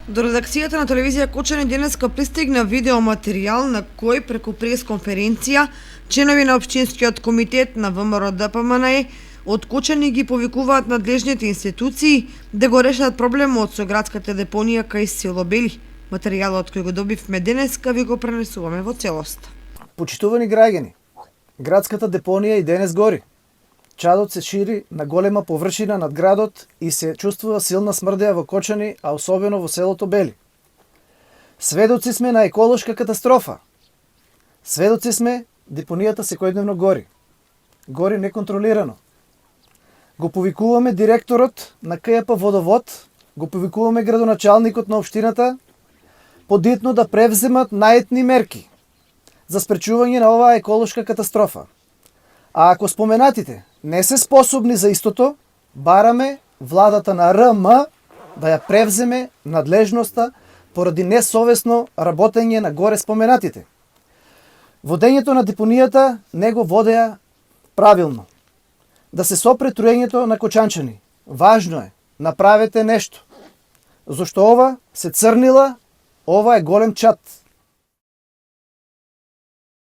До редакцијата на телевизија Кочани денеска пристигна видеоматеријал на кој преку пресконференција членови на Општинскиот комитет на ВМРО ДПМНЕ од Кочани ги повикуваат надлежните институции да го решат проблемот со градската депонија кај село Бели. Материјалот кој го добивме денеска ви го пренесуваме во целост. Почитувани граѓани, градската депонија и денес гори. Чадот се шири на голема површина над градот и се чувствува силна смрдеја во Кочани, а особено во селото Бели. Сведоци сме на еколошка катастрофа. Сведоци сме депонијата секојдневно гори. Гори неконтролирано. Го повикуваме директорот на КЈП Водовод, го повикуваме градоначалникот на општината, подитно да превземат наетни мерки за спречување на оваа еколошка катастрофа. А ако споменатите не се способни за истото, бараме владата на РМ да ја превземе надлежноста поради несовесно работење на горе споменатите. Водењето на депонијата не го водеа правилно. Да се сопре труењето на кочанчани. Важно е, направете нешто. Зошто ова се црнила, ова е голем чат.